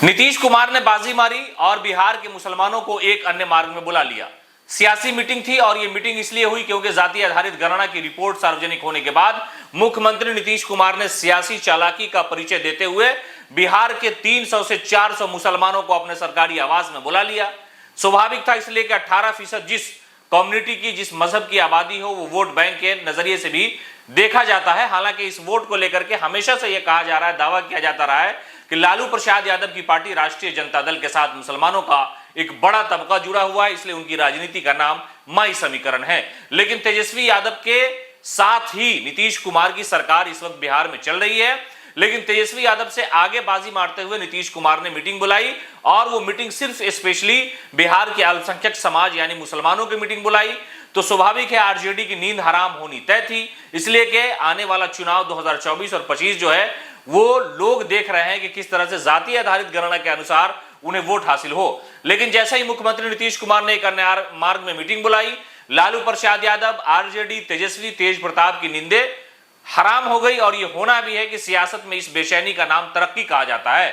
नीतीश कुमार ने बाजी मारी और बिहार के मुसलमानों को एक अन्य मार्ग में बुला लिया। सियासी मीटिंग थी और ये मीटिंग इसलिए हुई क्योंकि जाति आधारित गणना की रिपोर्ट सार्वजनिक होने के बाद मुख्यमंत्री नीतीश कुमार ने सियासी चालाकी का परिचय देते हुए बिहार के 300 से 400 मुसलमानों को अपने सरकारी आवास में बुला लिया। स्वाभाविक था, इसलिए कि 18% जिस कम्युनिटी की, जिस मजहब की आबादी हो, वो वोट बैंक के नजरिए से भी देखा जाता है। हालांकि इस वोट को लेकर के हमेशा से यह कहा जा रहा है, दावा किया जाता रहा है कि लालू प्रसाद यादव की पार्टी राष्ट्रीय जनता दल के साथ मुसलमानों का एक बड़ा तबका जुड़ा हुआ है, इसलिए उनकी राजनीति का नाम माई समीकरण है। लेकिन तेजस्वी यादव के साथ ही नीतीश कुमार की सरकार इस वक्त बिहार में चल रही है। लेकिन तेजस्वी यादव से आगे बाजी मारते हुए नीतीश कुमार ने मीटिंग बुलाई और वो मीटिंग सिर्फ स्पेशली बिहार के अल्पसंख्यक समाज यानी मुसलमानों की मीटिंग बुलाई। तो स्वाभाविक है, आरजेडी की नींद हराम होनी तय थी, इसलिए कि आने वाला चुनाव 2024 और 25 जो है वो लोग देख रहे हैं कि किस तरह से जाति आधारित गणना के अनुसार उन्हें वोट हासिल हो। लेकिन जैसे ही मुख्यमंत्री नीतीश कुमार ने एक अन्य मार्ग में मीटिंग बुलाई, लालू प्रसाद यादव, आरजेडी, तेजस्वी, तेज प्रताप की नींदें हराम हो गई। और यह होना भी है कि सियासत में इस बेचैनी का नाम तरक्की कहा जाता है।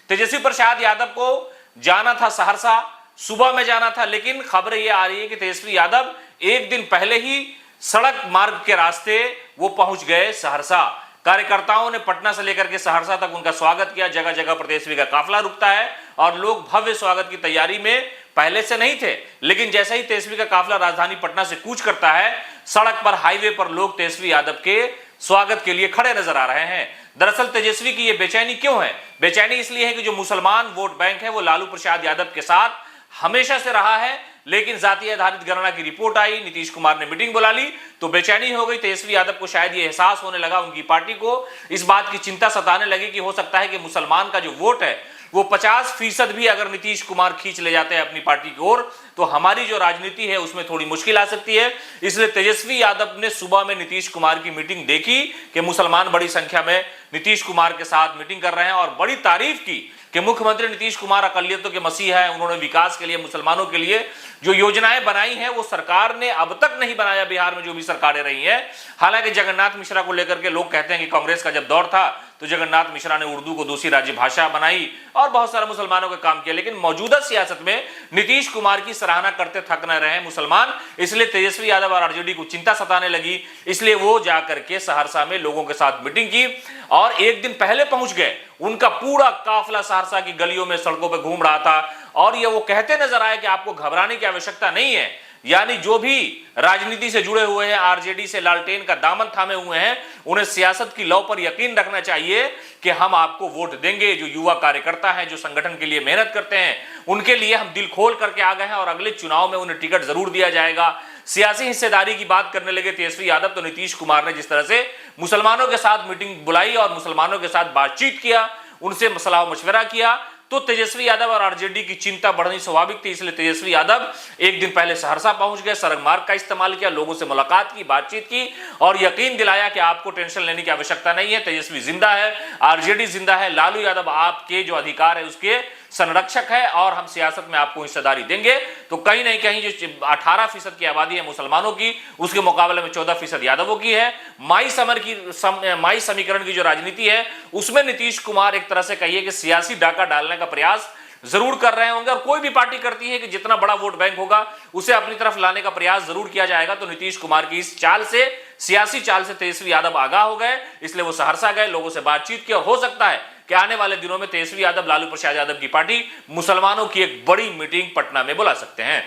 तेजस्वी प्रसाद यादव को जाना था सहरसा, सुबह में जाना था, लेकिन खबर यह आ रही है कि तेजस्वी यादव एक दिन पहले ही सड़क मार्ग के रास्ते वो पहुंच गए सहरसा। कार्यकर्ताओं ने पटना से लेकर के सहरसा तक उनका स्वागत किया। जगह जगह पर तेजस्वी का काफिला रुकता है और लोग भव्य स्वागत की तैयारी में पहले से नहीं थे। लेकिन जैसे ही तेजस्वी का काफिला राजधानी पटना से कूच करता है, सड़क पर, हाईवे पर लोग तेजस्वी यादव के स्वागत के लिए खड़े नजर आ रहे हैं। दरअसल तेजस्वी की यह बेचैनी क्यों है? बेचैनी इसलिए है कि जो मुसलमान वोट बैंक है वो लालू प्रसाद यादव के साथ हमेशा से रहा है। लेकिन जाति आधारित गणना की रिपोर्ट आई, नीतीश कुमार ने मीटिंग बुला ली तो बेचैनी हो गई। तेजस्वी यादव को शायद ये एहसास होने लगा, उनकी पार्टी को इस बात की चिंता सताने लगी कि हो सकता है कि मुसलमान का जो वोट है वो 50% भी अगर नीतीश कुमार खींच ले जाते हैं अपनी पार्टी की ओर, तो हमारी जो राजनीति है उसमें थोड़ी मुश्किल आ सकती है। इसलिए तेजस्वी यादव ने सुबह में नीतीश कुमार की मीटिंग देखी कि मुसलमान बड़ी संख्या में नीतीश कुमार के साथ मीटिंग कर रहे हैं और बड़ी तारीफ की कि मुख्यमंत्री नीतीश कुमार अकलियतों के मसीहा हैं। उन्होंने विकास के लिए, मुसलमानों के लिए जो योजनाएं बनाई हैं वो सरकार ने अब तक नहीं बनाया, बिहार में जो भी सरकारें रही हैं। हालांकि जगन्नाथ मिश्रा को लेकर के लोग कहते हैं कि कांग्रेस का जब दौर था तो जगन्नाथ मिश्रा ने उर्दू को दूसरी राज्य भाषा बनाई और बहुत सारे मुसलमानों का काम किया। लेकिन मौजूदा सियासत में नीतीश कुमार की सराहना करते थक न रहे मुसलमान, इसलिए तेजस्वी यादव और आरजेडी को चिंता सताने लगी। इसलिए वो जाकर के सहरसा में लोगों के साथ मीटिंग की और एक दिन पहले पहुंच गए। उनका पूरा काफिला सहरसा की गलियों में, सड़कों पर घूम रहा था और ये वो कहते नजर आए कि आपको घबराने की आवश्यकता नहीं है। यानी जो भी राजनीति से जुड़े हुए हैं, आरजेडी से लालटेन का दामन थामे हुए हैं, उन्हें सियासत की लौ पर यकीन रखना चाहिए कि हम आपको वोट देंगे। जो युवा कार्यकर्ता हैं, जो संगठन के लिए मेहनत करते हैं, उनके लिए हम दिल खोल करके आ गए हैं और अगले चुनाव में उन्हें टिकट जरूर दिया जाएगा। सियासी हिस्सेदारी की बात करने लगे तेजस्वी यादव तो नीतीश कुमार ने जिस तरह से मुसलमानों के साथ मीटिंग बुलाई और मुसलमानों के साथ बातचीत किया, उनसे सलाह मशवरा किया, तो तेजस्वी यादव और आरजेडी की चिंता बढ़नी स्वाभाविक थी। इसलिए तेजस्वी यादव एक दिन पहले सहरसा पहुंच गए, सड़क मार्ग का इस्तेमाल किया, लोगों से मुलाकात की, बातचीत की और यकीन दिलाया कि आपको टेंशन लेने की आवश्यकता नहीं है। तेजस्वी जिंदा है, आरजेडी जिंदा है, लालू यादव आपके जो अधिकार है उसके संरक्षक है और हम सियासत में आपको हिस्सेदारी देंगे। तो कहीं नहीं कहीं जो 18% की आबादी है मुसलमानों की, उसके मुकाबले में 14% यादवों की है। माई समीकरण की जो राजनीति है उसमें नीतीश कुमार एक तरह से कहिए कि सियासी डाका डालने का प्रयास जरूर कर रहे होंगे और कोई भी पार्टी करती है कि जितना बड़ा वोट बैंक होगा उसे अपनी तरफ लाने का प्रयास जरूर किया जाएगा। तो नीतीश कुमार की इस चाल से, सियासी चाल से तेजस्वी यादव आगाह हो गए, इसलिए वो सहरसा गए, लोगों से बातचीत की और हो सकता है कि आने वाले दिनों में तेजस्वी यादव, लालू प्रसाद यादव की पार्टी मुसलमानों की एक बड़ी मीटिंग पटना में बुला सकते हैं।